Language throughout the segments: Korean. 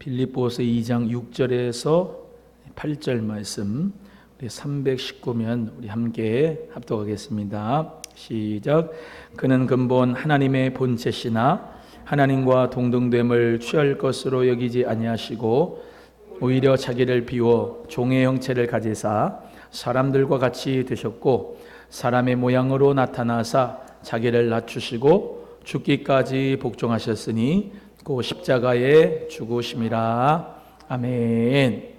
빌립보서 2장 6절에서 8절 말씀, 우리 319면 우리 함께 합독하겠습니다. 시작. 그는 근본 하나님의 본체시나 하나님과 동등됨을 취할 것으로 여기지 아니하시고 오히려 자기를 비워 종의 형체를 가지사 사람들과 같이 되셨고 사람의 모양으로 나타나사 자기를 낮추시고 죽기까지 복종하셨으니 그 십자가에 죽으심이라. 아멘.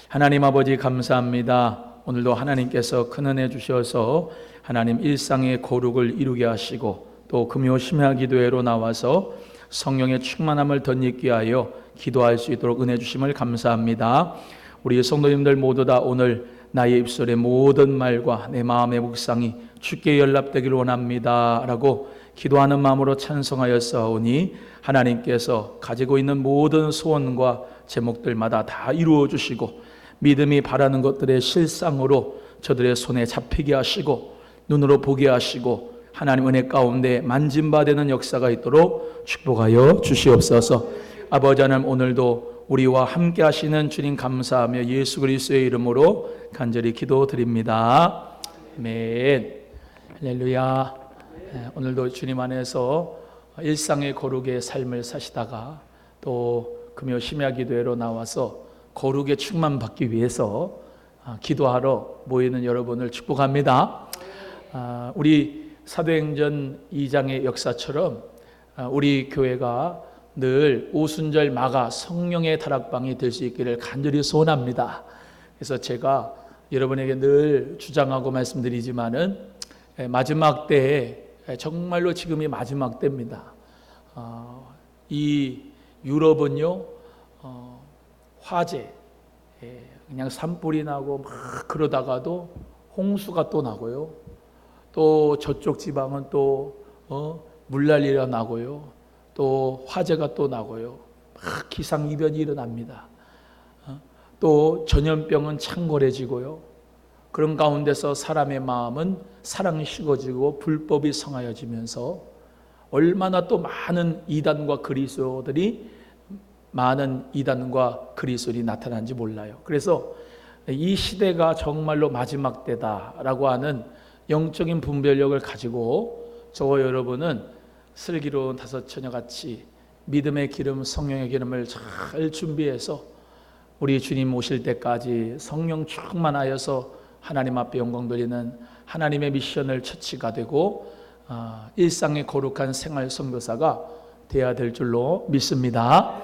하나님 아버지 감사합니다. 오늘도 하나님께서 큰 은혜 주셔서 하나님 일상의 거룩을 이루게 하시고 또 금요 심야 기도회로 나와서 성령의 충만함을 덧입게 하여 기도할 수 있도록 은혜 주심을 감사합니다. 우리 성도님들 모두 다 오늘 나의 입술의 모든 말과 내 마음의 묵상이 주께 연락되기를 원합니다 라고 기도하는 마음으로 찬송하였사오니 하나님께서 가지고 있는 모든 소원과 제목들마다 다 이루어 주시고 믿음이 바라는 것들의 실상으로 저들의 손에 잡히게 하시고 눈으로 보게 하시고 하나님 은혜 가운데 만짐받는 역사가 있도록 축복하여 주시옵소서. 아버지 하나님, 오늘도 우리와 함께 하시는 주님 감사하며 예수 그리스도의 이름으로 간절히 기도드립니다. 아멘. 할렐루야. 오늘도 주님 안에서 일상의 거룩의 삶을 사시다가 또 금요 심야 기도회로 나와서 거룩의 충만 받기 위해서 기도하러 모이는 여러분을 축복합니다. 우리 사도행전 2장의 역사처럼 우리 교회가 늘 오순절 마가 성령의 다락방이 될 수 있기를 간절히 소원합니다. 그래서 제가 여러분에게 늘 주장하고 말씀드리지만은 마지막 때에 정말로 지금이 마지막 때입니다. 이 유럽은요 화재 그냥 산불이 나고 막 그러다가도 홍수가 또 나고요, 또 저쪽 지방은 또 물난리가 나고요, 또 화재가 또 나고요, 막 기상이변이 일어납니다. 또 전염병은 창궐해지고요, 그런 가운데서 사람의 마음은 사랑이 식어지고 불법이 성하여지면서 얼마나 또 많은 이단과 그리스도들이 나타난지 몰라요. 그래서 이 시대가 정말로 마지막 때다라고 하는 영적인 분별력을 가지고 저와 여러분은 슬기로운 다섯 처녀같이 믿음의 기름, 성령의 기름을 잘 준비해서 우리 주님 오실 때까지 성령 충만하여서 하나님 앞에 영광 돌리는 하나님의 미션을 처치가 되고 일상의 거룩한 생활 선교사가 되어야 될 줄로 믿습니다.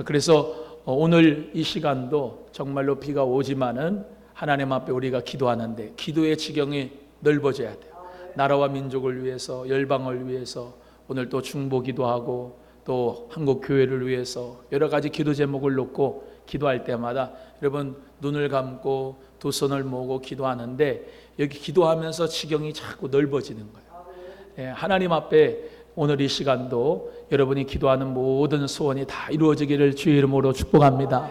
그래서 오늘 이 시간도 정말로 비가 오지만은 하나님 앞에 우리가 기도하는데 기도의 지경이 넓어져야 돼요. 나라와 민족을 위해서, 열방을 위해서, 오늘 또 중보 기도하고 또 한국 교회를 위해서 여러 가지 기도 제목을 놓고 기도할 때마다 여러분 눈을 감고 두 손을 모으고 기도하는데 여기 기도하면서 지경이 자꾸 넓어지는 거예요. 하나님 앞에 오늘 이 시간도 여러분이 기도하는 모든 소원이 다 이루어지기를 주의 이름으로 축복합니다.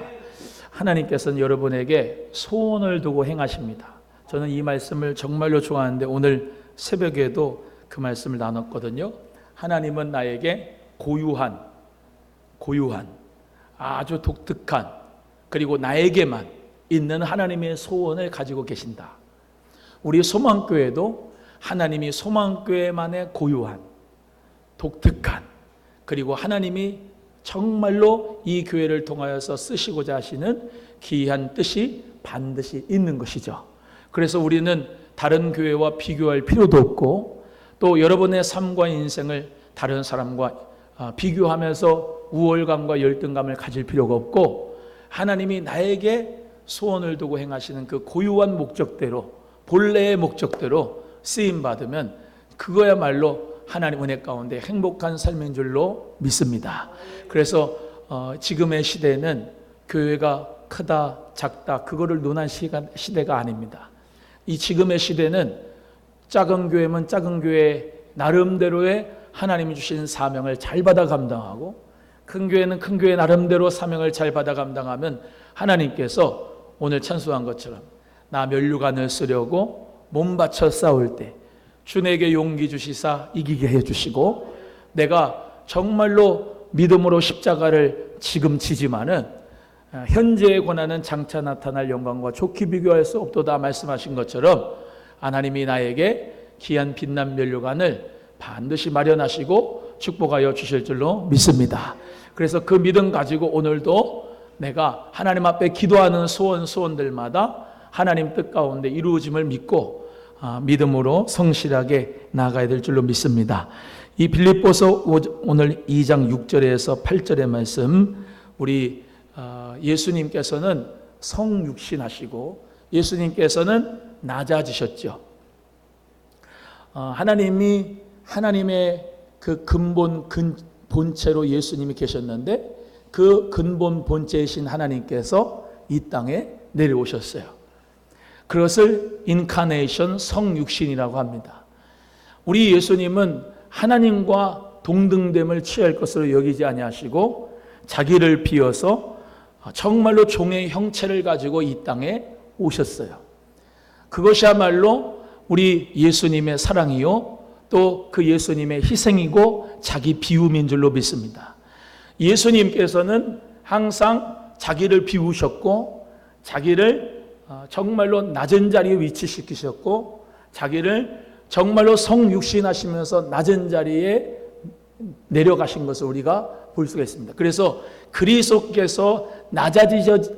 하나님께서는 여러분에게 소원을 두고 행하십니다. 저는 이 말씀을 정말로 좋아하는데 오늘 새벽에도 그 말씀을 나눴거든요. 하나님은 나에게 고유한 아주 독특한 그리고 나에게만 있는 하나님의 소원을 가지고 계신다. 우리 소망교회도 하나님이 소망교회만의 고유한 독특한 그리고 하나님이 정말로 이 교회를 통하여서 쓰시고자 하시는 귀한 뜻이 반드시 있는 것이죠. 그래서 우리는 다른 교회와 비교할 필요도 없고 또 여러분의 삶과 인생을 다른 사람과 비교하면서 우월감과 열등감을 가질 필요가 없고 하나님이 나에게 소원을 두고 행하시는 그 고유한 목적대로 본래의 목적대로 쓰임받으면 그거야말로 하나님 은혜 가운데 행복한 삶인 줄로 믿습니다. 그래서 지금의 시대는 교회가 크다 작다 그거를 논한 시대가 아닙니다. 이 지금의 시대는 작은 교회면 작은 교회 나름대로의 하나님이 주신 사명을 잘 받아 감당하고 큰 교회는 큰 교회 나름대로 사명을 잘 받아 감당하면 하나님께서 오늘 찬송한 것처럼 나 면류관을 쓰려고 몸 바쳐 싸울 때 주 내게 용기 주시사 이기게 해주시고 내가 정말로 믿음으로 십자가를 지금 지지만은 현재의 고난은 장차 나타날 영광과 좋게 비교할 수 없도다 말씀하신 것처럼 하나님이 나에게 귀한 빛난 면류관을 반드시 마련하시고 축복하여 주실 줄로 믿습니다. 그래서 그 믿음 가지고 오늘도 내가 하나님 앞에 기도하는 소원들마다 하나님 뜻 가운데 이루어짐을 믿고 믿음으로 성실하게 나아가야 될 줄로 믿습니다. 이 빌립보서 오늘 2장 6절에서 8절의 말씀, 우리 예수님께서는 성육신하시고 예수님께서는 낮아지셨죠. 하나님의 그 근본 본체로 예수님이 계셨는데 그 근본 본체이신 하나님께서 이 땅에 내려오셨어요. 그것을 인카네이션 성육신이라고 합니다. 우리 예수님은 하나님과 동등됨을 취할 것으로 여기지 아니하시고 자기를 비워서 정말로 종의 형체를 가지고 이 땅에 오셨어요. 그것이야말로 우리 예수님의 사랑이요 또 그 예수님의 희생이고 자기 비움인 줄로 믿습니다. 예수님께서는 항상 자기를 비우셨고 자기를 정말로 낮은 자리에 위치시키셨고 자기를 정말로 성육신하시면서 낮은 자리에 내려가신 것을 우리가 볼 수가 있습니다. 그래서 그리스도께서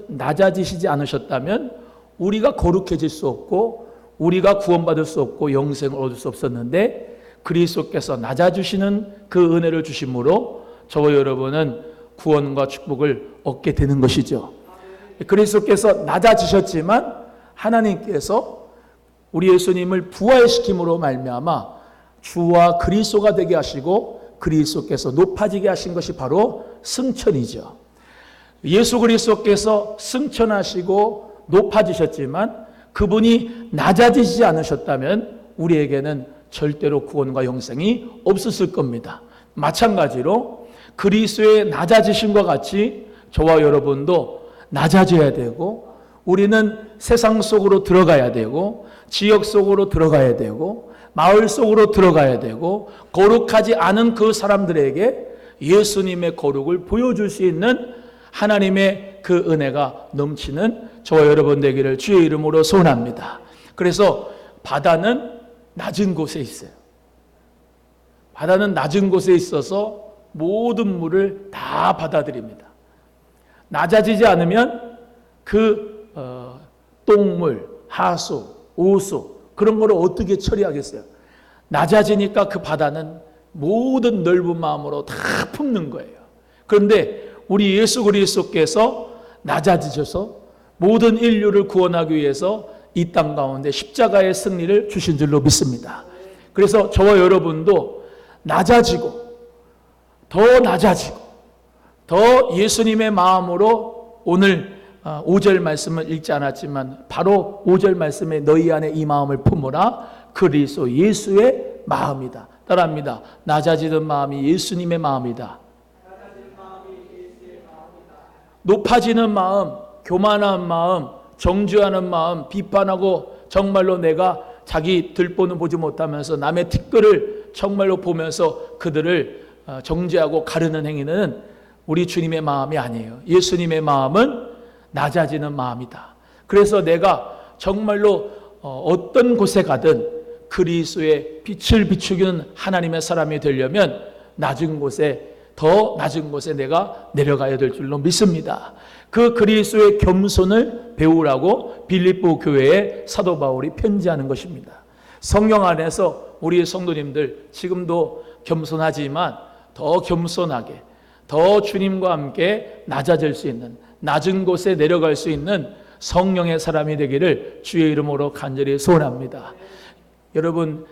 낮아지시지 않으셨다면 우리가 거룩해질 수 없고 우리가 구원받을 수 없고 영생을 얻을 수 없었는데 그리스도께서 낮아주시는 그 은혜를 주심으로 저와 여러분은 구원과 축복을 얻게 되는 것이죠. 그리스도께서 낮아지셨지만 하나님께서 우리 예수님을 부활시킴으로 말미암아 주와 그리스도가 되게 하시고 그리스도께서 높아지게 하신 것이 바로 승천이죠. 예수 그리스도께서 승천하시고 높아지셨지만 그분이 낮아지지 않으셨다면 우리에게는 절대로 구원과 영생이 없었을 겁니다. 마찬가지로 그리스도의 낮아지심과 같이 저와 여러분도 낮아져야 되고 우리는 세상 속으로 들어가야 되고 지역 속으로 들어가야 되고 마을 속으로 들어가야 되고 거룩하지 않은 그 사람들에게 예수님의 거룩을 보여줄 수 있는 하나님의 그 은혜가 넘치는 저와 여러분 되기를 주의 이름으로 소원합니다. 그래서 바다는 낮은 곳에 있어요. 바다는 낮은 곳에 있어서 모든 물을 다 받아들입니다. 낮아지지 않으면 그 똥물, 하수, 오수 그런 거를 어떻게 처리하겠어요? 낮아지니까 그 바다는 모든 넓은 마음으로 다 품는 거예요. 그런데 우리 예수 그리스도께서 낮아지셔서 모든 인류를 구원하기 위해서 이 땅 가운데 십자가의 승리를 주신 줄로 믿습니다. 그래서 저와 여러분도 낮아지고 더 낮아지고 더 예수님의 마음으로 오늘 5절 말씀을 읽지 않았지만 바로 5절 말씀에 너희 안에 이 마음을 품으라 그리스도 예수의 마음이다. 따라합니다. 낮아지는 마음이 예수님의 마음이다. 높아지는 마음, 교만한 마음, 정죄하는 마음, 비판하고 정말로 내가 자기 들보는 보지 못하면서 남의 티끌을 정말로 보면서 그들을 정죄하고 가르는 행위는 우리 주님의 마음이 아니에요. 예수님의 마음은 낮아지는 마음이다. 그래서 내가 정말로 어떤 곳에 가든 그리스도의 빛을 비추기는 하나님의 사람이 되려면 낮은 곳에 더 낮은 곳에 내가 내려가야 될 줄로 믿습니다. 그 그리스도의 겸손을 배우라고 빌립보 교회에 사도 바울이 편지하는 것입니다. 성령 안에서 우리 성도님들 지금도 겸손하지만 더 겸손하게 더 주님과 함께 낮아질 수 있는 낮은 곳에 내려갈 수 있는 성령의 사람이 되기를 주의 이름으로 간절히 소원합니다. 여러분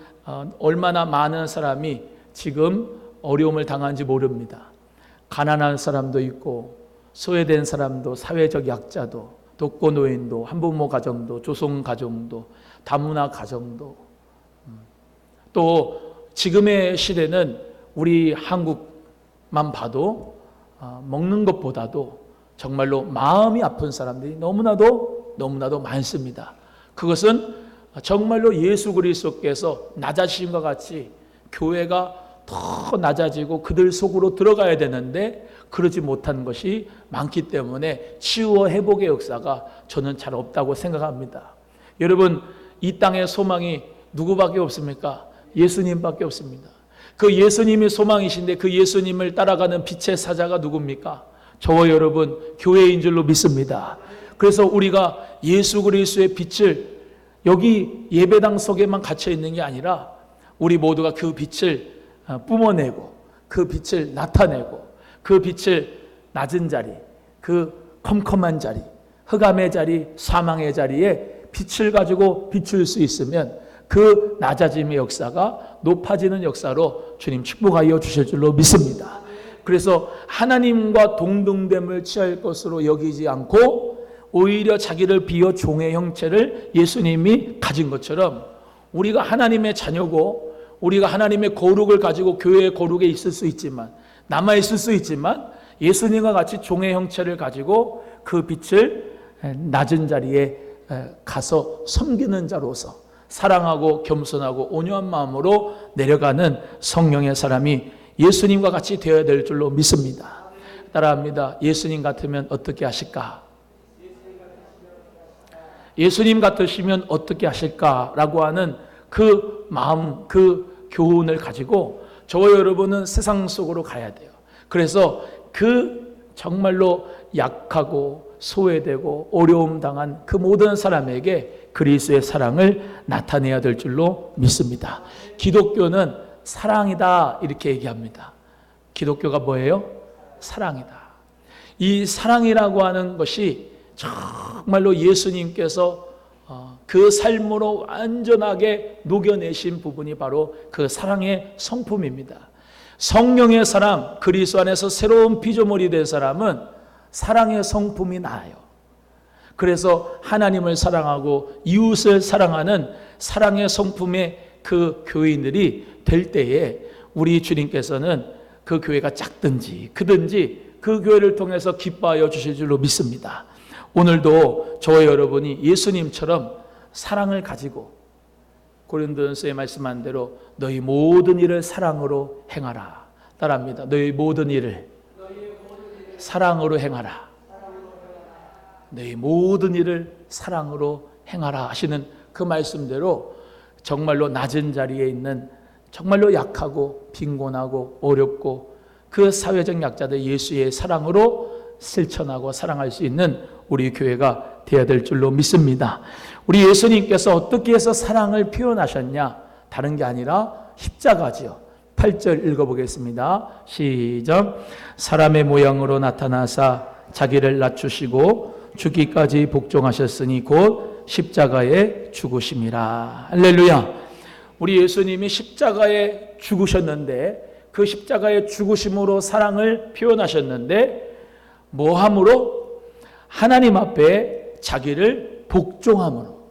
얼마나 많은 사람이 지금 어려움을 당한지 모릅니다. 가난한 사람도 있고 소외된 사람도 사회적 약자도 독거노인도 한부모 가정도 조성 가정도 다문화 가정도 또 지금의 시대는 우리 한국만 봐도 먹는 것보다도 정말로 마음이 아픈 사람들이 너무나도 많습니다. 그것은 정말로 예수 그리스도께서 낮아지심과 같이 교회가 더 낮아지고 그들 속으로 들어가야 되는데 그러지 못한 것이 많기 때문에 치유와 회복의 역사가 저는 잘 없다고 생각합니다. 여러분, 이 땅의 소망이 누구밖에 없습니까? 예수님밖에 없습니다. 그 예수님이 소망이신데 그 예수님을 따라가는 빛의 사자가 누굽니까? 저와 여러분 교회인 줄로 믿습니다. 그래서 우리가 예수 그리스도의 빛을 여기 예배당 속에만 갇혀 있는 게 아니라 우리 모두가 그 빛을 뿜어내고 그 빛을 나타내고 그 빛을 낮은 자리, 그 컴컴한 자리, 흑암의 자리, 사망의 자리에 빛을 가지고 비출 수 있으면 그 낮아짐의 역사가 높아지는 역사로 주님 축복하여 주실 줄로 믿습니다. 그래서 하나님과 동등됨을 취할 것으로 여기지 않고 오히려 자기를 비워 종의 형체를 예수님이 가진 것처럼 우리가 하나님의 자녀고 우리가 하나님의 거룩을 가지고 교회의 거룩에 있을 수 있지만 남아있을 수 있지만 예수님과 같이 종의 형체를 가지고 그 빛을 낮은 자리에 가서 섬기는 자로서 사랑하고 겸손하고 온유한 마음으로 내려가는 성령의 사람이 예수님과 같이 되어야 될 줄로 믿습니다. 따라합니다. 예수님 같으면 어떻게 하실까? 예수님 같으시면 어떻게 하실까라고 하는 그 마음, 그 교훈을 가지고 저와 여러분은 세상 속으로 가야 돼요. 그래서 그 정말로 약하고 소외되고 어려움 당한 그 모든 사람에게 그리스도의 사랑을 나타내야 될 줄로 믿습니다. 기독교는 사랑이다 이렇게 얘기합니다. 기독교가 뭐예요? 사랑이다. 이 사랑이라고 하는 것이 정말로 예수님께서 그 삶으로 완전하게 녹여내신 부분이 바로 그 사랑의 성품입니다. 성령의 사람, 그리스도 안에서 새로운 피조물이 된 사람은 사랑의 성품이 나아요. 그래서 하나님을 사랑하고 이웃을 사랑하는 사랑의 성품의 그 교인들이 될 때에 우리 주님께서는 그 교회가 작든지 크든지 그 교회를 통해서 기뻐하여 주실 줄로 믿습니다. 오늘도 저와 여러분이 예수님처럼 사랑을 가지고 고린도전서에 말씀한 대로 너희 모든 일을 사랑으로 행하라. 따라합니다. 너희 모든 일을 사랑으로 행하라. 너희 모든 일을 사랑으로 행하라 하시는 그 말씀대로 정말로 낮은 자리에 있는 정말로 약하고 빈곤하고 어렵고 그 사회적 약자들 예수의 사랑으로 실천하고 사랑할 수 있는 우리 교회가 되어야 될 줄로 믿습니다. 우리 예수님께서 어떻게 해서 사랑을 표현하셨냐? 다른 게 아니라 십자가지요. 8절 읽어보겠습니다. 시작. 사람의 모양으로 나타나사 자기를 낮추시고 죽기까지 복종하셨으니 곧 십자가에 죽으심이라. 할렐루야. 우리 예수님이 십자가에 죽으셨는데 그 십자가의 죽으심으로 사랑을 표현하셨는데 뭐함으로? 하나님 앞에 자기를 복종함으로.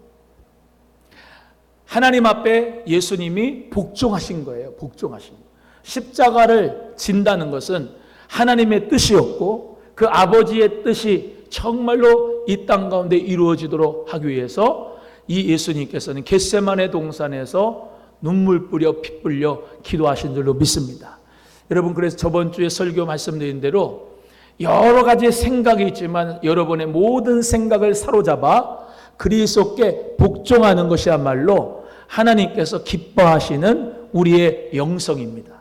하나님 앞에 예수님이 복종하신 거예요. 복종하신 거예요. 십자가를 진다는 것은 하나님의 뜻이었고 그 아버지의 뜻이 정말로 이 땅 가운데 이루어지도록 하기 위해서 이 예수님께서는 겟세마네 동산에서 눈물 뿌려 피 뿌려 기도하신 줄로 믿습니다. 여러분, 그래서 저번 주에 설교 말씀드린 대로 여러 가지 생각이 있지만 여러분의 모든 생각을 사로잡아 그리스도께 복종하는 것이야말로 하나님께서 기뻐하시는 우리의 영성입니다.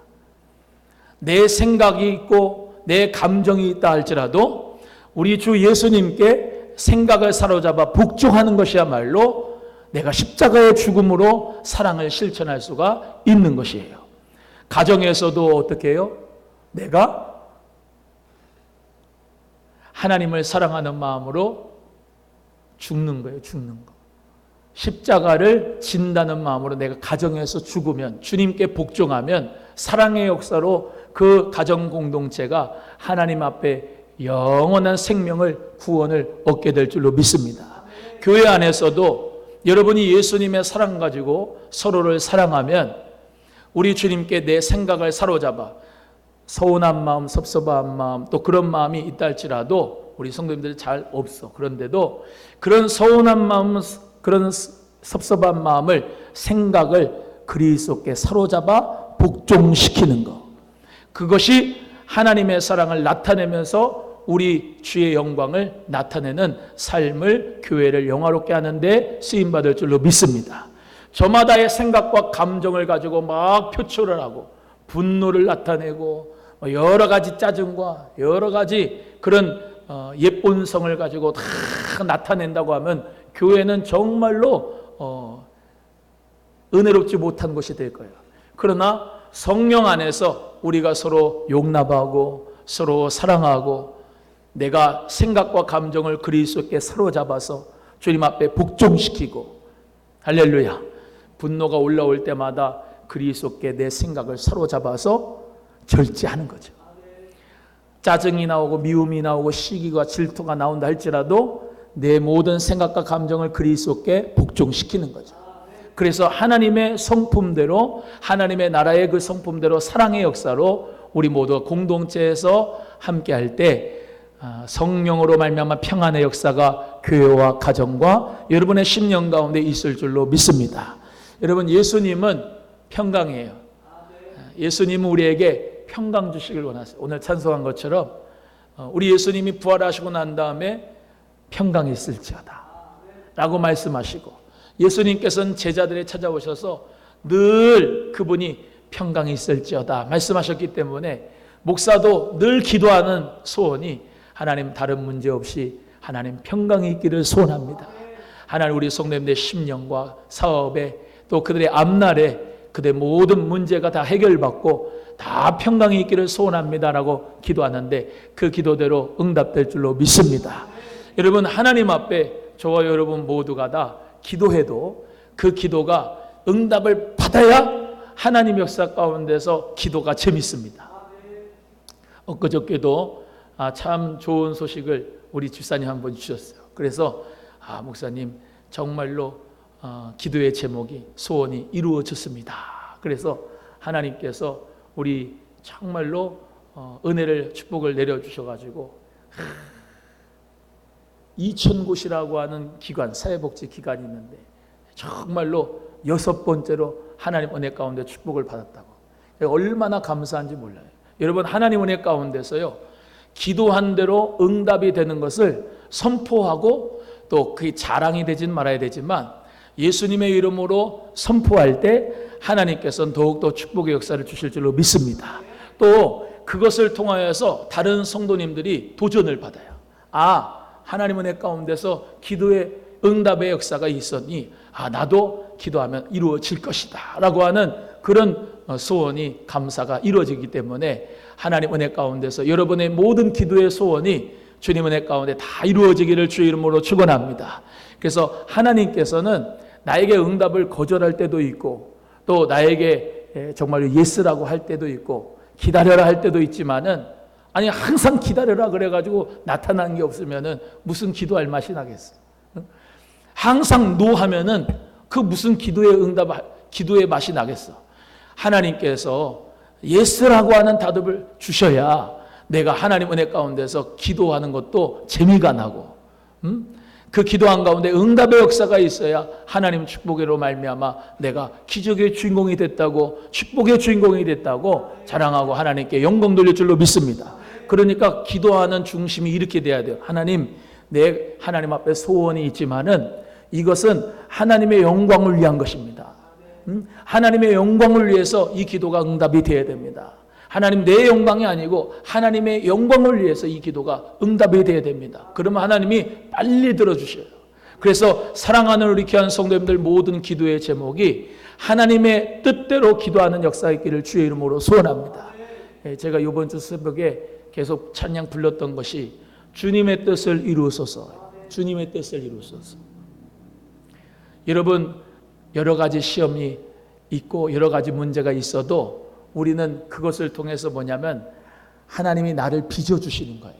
내 생각이 있고 내 감정이 있다 할지라도 우리 주 예수님께 생각을 사로잡아 복종하는 것이야말로 내가 십자가의 죽음으로 사랑을 실천할 수가 있는 것이에요. 가정에서도 어떻게 해요? 내가 하나님을 사랑하는 마음으로 죽는 거예요. 죽는 거. 십자가를 진다는 마음으로 내가 가정에서 죽으면, 주님께 복종하면 사랑의 역사로 그 가정 공동체가 하나님 앞에 영원한 생명을, 구원을 얻게 될 줄로 믿습니다. 교회 안에서도 여러분이 예수님의 사랑 가지고 서로를 사랑하면 우리 주님께 내 생각을 사로잡아 서운한 마음, 섭섭한 마음, 또 그런 마음이 있다 할지라도 우리 성도님들이 잘 없어. 그런데도 그런 서운한 마음, 그런 섭섭한 마음을, 생각을 그리스도께 사로잡아 복종시키는 것. 그것이 하나님의 사랑을 나타내면서 우리 주의 영광을 나타내는 삶을, 교회를 영화롭게 하는데 쓰임받을 줄로 믿습니다. 저마다의 생각과 감정을 가지고 막 표출을 하고 분노를 나타내고 여러 가지 짜증과 여러 가지 그런 예본성을 가지고 다 나타낸다고 하면 교회는 정말로 은혜롭지 못한 곳이 될 거예요. 그러나 성령 안에서 우리가 서로 용납하고 서로 사랑하고 내가 생각과 감정을 그리스도께 사로잡아서 주님 앞에 복종시키고, 할렐루야, 분노가 올라올 때마다 그리스도께 내 생각을 사로잡아서 절제하는 거죠. 짜증이 나오고 미움이 나오고 시기가 질투가 나온다 할지라도 내 모든 생각과 감정을 그리스도께 복종시키는 거죠. 그래서 하나님의 성품대로, 하나님의 나라의 그 성품대로 사랑의 역사로 우리 모두 공동체에서 함께할 때 성령으로 말미암아 평안의 역사가 교회와 가정과 여러분의 심령 가운데 있을 줄로 믿습니다. 여러분, 예수님은 평강이에요. 예수님은 우리에게 평강 주시길 원하세요. 오늘 찬송한 것처럼 우리 예수님이 부활하시고 난 다음에 평강이 있을지어다 라고 말씀하시고, 예수님께서는 제자들에 찾아오셔서 늘 그분이 평강이 있을지어다 말씀하셨기 때문에 목사도 늘 기도하는 소원이 하나님 다른 문제 없이 하나님 평강이 있기를 소원합니다. 하나님 우리 성도님들의 심령과 사업에 또 그들의 앞날에 그들의 모든 문제가 다 해결받고 다 평강이 있기를 소원합니다라고 기도하는데 그 기도대로 응답될 줄로 믿습니다. 여러분, 하나님 앞에 저와 여러분 모두가 다 기도해도 그 기도가 응답을 받아야 하나님 역사 가운데서 기도가 재밌습니다. 엊그저께도 참 좋은 소식을 우리 집사님 한번 주셨어요. 그래서 목사님 정말로 기도의 제목이 소원이 이루어졌습니다. 그래서 하나님께서 우리 정말로 은혜를 축복을 내려주셔가지고 2000곳이라고 하는 기관, 사회복지 기관이 있는데 정말로 6번째로 하나님 은혜 가운데 축복을 받았다고. 얼마나 감사한지 몰라요. 여러분, 하나님 은혜 가운데서요, 기도한 대로 응답이 되는 것을 선포하고 또 그게 자랑이 되진 말아야 되지만 예수님의 이름으로 선포할 때 하나님께서는 더욱더 축복의 역사를 주실 줄로 믿습니다. 또 그것을 통하여서 다른 성도님들이 도전을 받아요. 하나님 은혜 가운데서 기도의 응답의 역사가 있었니 나도 기도하면 이루어질 것이다 라고 하는 그런 소원이, 감사가 이루어지기 때문에 하나님 은혜 가운데서 여러분의 모든 기도의 소원이 주님 은혜 가운데 다 이루어지기를 주의 이름으로 축원합니다. 그래서 하나님께서는 나에게 응답을 거절할 때도 있고 또 나에게 정말 예스라고 할 때도 있고 기다려라 할 때도 있지만은, 아니 항상 기다려라 그래가지고 나타난 게 없으면은 무슨 기도할 맛이 나겠어? 항상 노 하면은 그 무슨 기도의 맛이 나겠어? 하나님께서 예스라고 하는 답을 주셔야 내가 하나님 은혜 가운데서 기도하는 것도 재미가 나고, 그 기도한 가운데 응답의 역사가 있어야 하나님 축복으로 말미암아 내가 기적의 주인공이 됐다고, 축복의 주인공이 됐다고 자랑하고 하나님께 영광 돌릴 줄로 믿습니다. 그러니까 기도하는 중심이 이렇게 돼야 돼요. 하나님 앞에 소원이 있지만은 이것은 하나님의 영광을 위한 것입니다. 하나님의 영광을 위해서 이 기도가 응답이 되어야 됩니다. 하나님 내 영광이 아니고 하나님의 영광을 위해서 이 기도가 응답이 되어야 됩니다. 그러면 하나님이 빨리 들어주셔요. 그래서 사랑하는 우리 귀한 성도님들 모든 기도의 제목이 하나님의 뜻대로 기도하는 역사 있기를 주의 이름으로 소원합니다. 제가 이번 주 새벽에 계속 찬양 불렀던 것이 주님의 뜻을 이루소서, 주님의 뜻을 이루소서. 여러분, 여러 가지 시험이 있고 여러 가지 문제가 있어도 우리는 그것을 통해서 뭐냐면 하나님이 나를 빚어주시는 거예요.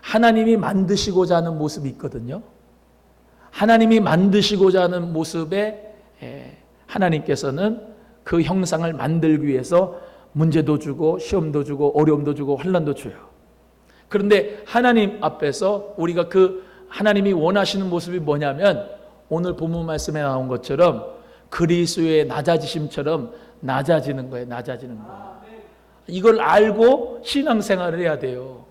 하나님이 만드시고자 하는 모습이 있거든요. 하나님이 만드시고자 하는 모습에 하나님께서는 그 형상을 만들기 위해서 문제도 주고 시험도 주고 어려움도 주고 환난도 줘요. 그런데 하나님 앞에서 우리가 그 하나님이 원하시는 모습이 뭐냐면 오늘 본문 말씀에 나온 것처럼 그리스도의 낮아지심처럼 낮아지는 거예요. 낮아지는 거예요. 이걸 알고 신앙생활을 해야 돼요.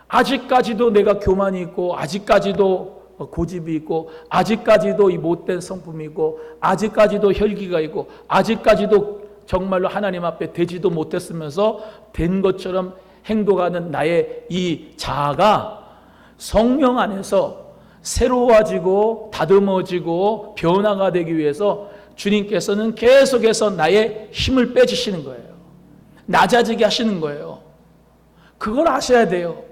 아직까지도 내가 교만이 있고, 아직까지도 고집이 있고, 아직까지도 이 못된 성품이 있고, 아직까지도 혈기가 있고, 아직까지도 정말로 하나님 앞에 되지도 못했으면서 된 것처럼 행동하는 나의 이 자아가 성령 안에서 새로워지고 다듬어지고 변화가 되기 위해서 주님께서는 계속해서 나의 힘을 빼주시는 거예요. 낮아지게 하시는 거예요. 그걸 아셔야 돼요.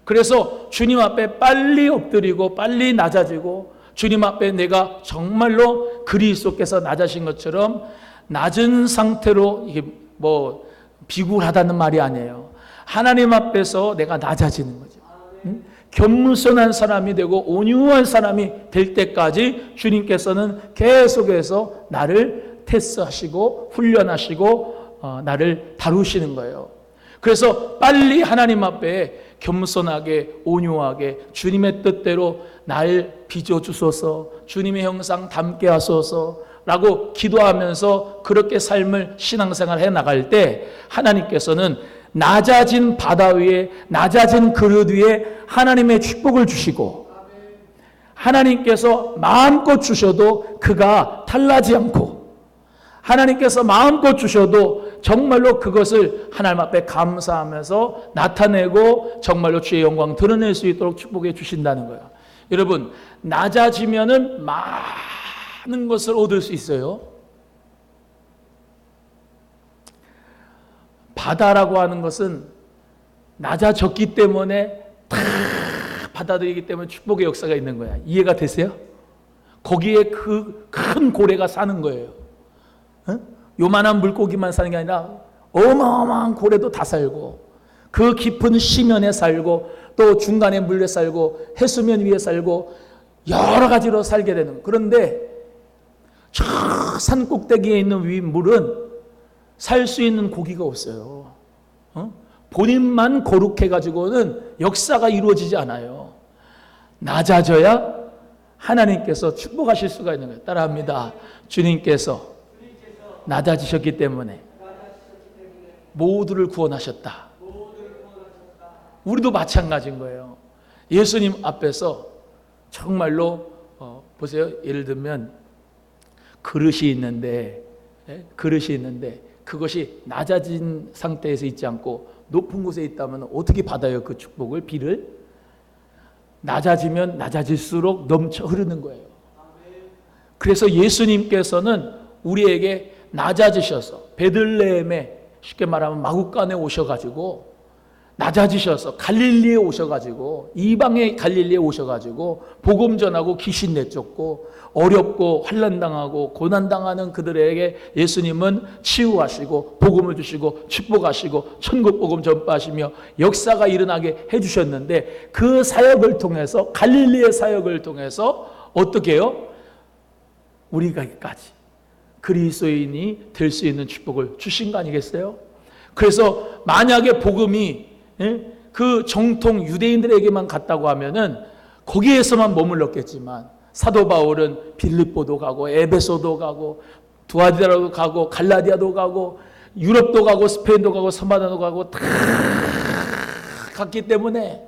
그래서 주님 앞에 빨리 엎드리고 빨리 낮아지고, 주님 앞에 내가 정말로 그리스도께서 낮아진 것처럼 낮은 상태로, 이게 뭐 비굴하다는 말이 아니에요. 하나님 앞에서 내가 낮아지는 거죠. 겸손한 사람이 되고 온유한 사람이 될 때까지 주님께서는 계속해서 나를 테스트하시고 훈련하시고 나를 다루시는 거예요. 그래서 빨리 하나님 앞에 겸손하게 온유하게 주님의 뜻대로 날 빚어주소서, 주님의 형상 담게 하소서 라고 기도하면서 그렇게 삶을 신앙생활 해나갈 때 하나님께서는 낮아진 바다 위에, 낮아진 그릇 위에 하나님의 축복을 주시고, 하나님께서 마음껏 주셔도 그가 탈나지 않고, 하나님께서 마음껏 주셔도 정말로 그것을 하나님 앞에 감사하면서 나타내고 정말로 주의 영광 드러낼 수 있도록 축복해 주신다는 거예요. 여러분, 낮아지면은 많은 것을 얻을 수 있어요. 바다라고 하는 것은 낮아졌기 때문에 다 받아들이기 때문에 축복의 역사가 있는 거야. 이해가 되세요? 거기에 그 큰 고래가 사는 거예요. 요만한 물고기만 사는 게 아니라 어마어마한 고래도 다 살고, 그 깊은 시면에 살고, 또 중간에 물에 살고, 해수면 위에 살고, 여러 가지로 살게 되는 거예요. 그런데 저 산 꼭대기에 있는 위 물은 살 수 있는 고기가 없어요. 본인만 거룩해가지고는 역사가 이루어지지 않아요. 낮아져야 하나님께서 축복하실 수가 있는 거예요. 따라합니다. 주님께서 낮아지셨기 때문에 모두를 구원하셨다. 우리도 마찬가지인 거예요. 예수님 앞에서 정말로 보세요. 예를 들면 그릇이 있는데 그것이 낮아진 상태에서 있지 않고 높은 곳에 있다면 어떻게 받아요? 그 축복을, 비를? 낮아지면 낮아질수록 넘쳐 흐르는 거예요. 그래서 예수님께서는 우리에게 낮아지셔서 베들레헴에, 쉽게 말하면 마구간에 오셔가지고 낮아지셔서 갈릴리에 오셔가지고, 이방의 갈릴리에 오셔가지고 복음 전하고 귀신 내쫓고 어렵고 환난당하고 고난당하는 그들에게 예수님은 치유하시고 복음을 주시고 축복하시고 천국 복음 전파하시며 역사가 일어나게 해주셨는데, 그 사역을 통해서, 갈릴리의 사역을 통해서 어떻게 해요? 우리가까지 그리스도인이 될 수 있는 축복을 주신 거 아니겠어요? 그래서 만약에 복음이 그 정통 유대인들에게만 갔다고 하면은 거기에서만 머물렀겠지만, 사도 바울은 빌립보도 가고 에베소도 가고 두아디라도 가고 갈라디아도 가고 유럽도 가고 스페인도 가고 서마다도 가고 다 갔기 때문에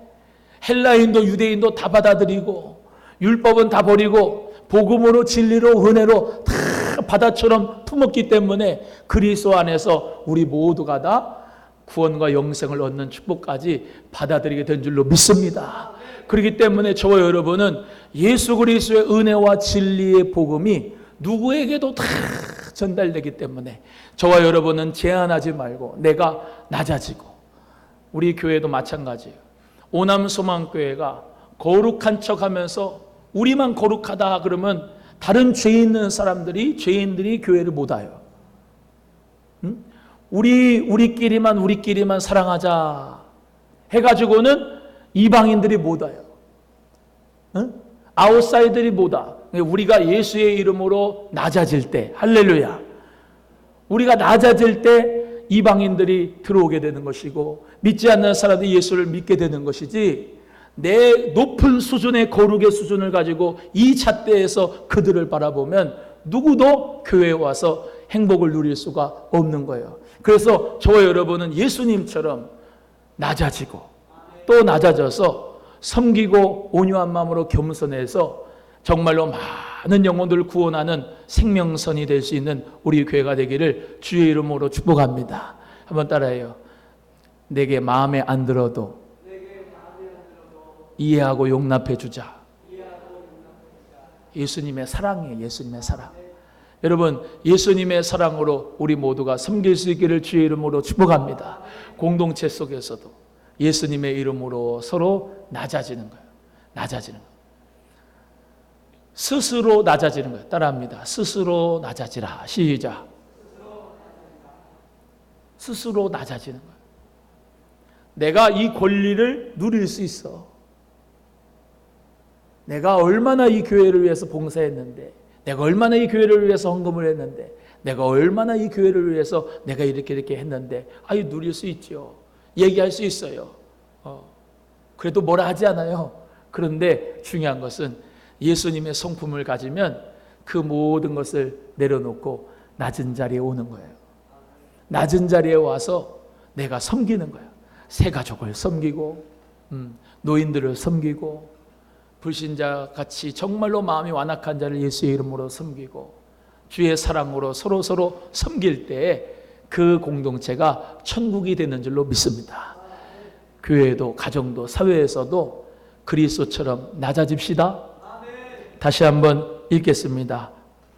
헬라인도 유대인도 다 받아들이고 율법은 다 버리고 복음으로 진리로 은혜로 다 바다처럼 품었기 때문에 그리스도 안에서 우리 모두가 다 구원과 영생을 얻는 축복까지 받아들이게 된 줄로 믿습니다. 그렇기 때문에 저와 여러분은 예수 그리스도의 은혜와 진리의 복음이 누구에게도 다 전달되기 때문에 저와 여러분은 제한하지 말고 내가 낮아지고, 우리 교회도 마찬가지예요. 오남소망교회가 거룩한 척하면서 우리만 거룩하다 그러면 다른 죄 있는 죄인들이 교회를 못 와요. 우리끼리만 사랑하자 해가지고는 이방인들이 못 와요. 아웃사이더들이 못 와. 우리가 예수의 이름으로 낮아질 때, 할렐루야, 우리가 낮아질 때 이방인들이 들어오게 되는 것이고 믿지 않는 사람들이 예수를 믿게 되는 것이지, 내 높은 수준의 거룩의 수준을 가지고 이 잣대에서 그들을 바라보면 누구도 교회에 와서 행복을 누릴 수가 없는 거예요. 그래서 저와 여러분은 예수님처럼 낮아지고 또 낮아져서 섬기고 온유한 마음으로 겸손해서 정말로 많은 영혼들을 구원하는 생명선이 될 수 있는 우리 교회가 되기를 주의 이름으로 축복합니다. 한번 따라해요. 내게 마음에 안 들어도 이해하고 용납해 주자. 예수님의 사랑이에요. 예수님의 사랑. 여러분, 예수님의 사랑으로 우리 모두가 섬길 수 있기를 주의 이름으로 축복합니다. 공동체 속에서도 예수님의 이름으로 서로 낮아지는 거예요. 낮아지는 거예요. 스스로 낮아지는 거예요. 따라합니다. 스스로 낮아지라. 시작. 스스로 낮아지는 거예요. 내가 이 권리를 누릴 수 있어. 내가 얼마나 이 교회를 위해서 봉사했는데, 내가 얼마나 이 교회를 위해서 헌금을 했는데, 내가 얼마나 이 교회를 위해서 내가 이렇게 했는데, 누릴 수 있죠. 얘기할 수 있어요. 그래도 뭐라 하지 않아요. 그런데 중요한 것은 예수님의 성품을 가지면 그 모든 것을 내려놓고 낮은 자리에 오는 거예요. 낮은 자리에 와서 내가 섬기는 거예요. 새 가족을 섬기고, 노인들을 섬기고, 불신자 같이 정말로 마음이 완악한 자를 예수의 이름으로 섬기고, 주의 사랑으로 서로 섬길 때에 그 공동체가 천국이 되는 줄로 믿습니다. 교회도 가정도 사회에서도 그리스도처럼 낮아집시다. 다시 한번 읽겠습니다.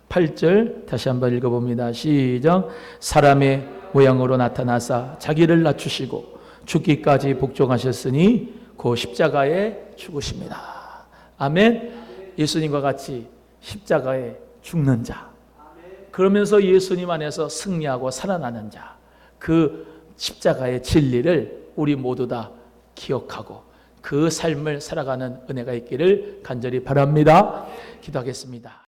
8절 다시 한번 읽어봅니다. 시작. 사람의 모양으로 나타나사 자기를 낮추시고 죽기까지 복종하셨으니 그 십자가에 죽으십니다. 아멘. 예수님과 같이 십자가에 죽는 자, 그러면서 예수님 안에서 승리하고 살아나는 자, 그 십자가의 진리를 우리 모두 다 기억하고 그 삶을 살아가는 은혜가 있기를 간절히 바랍니다. 기도하겠습니다.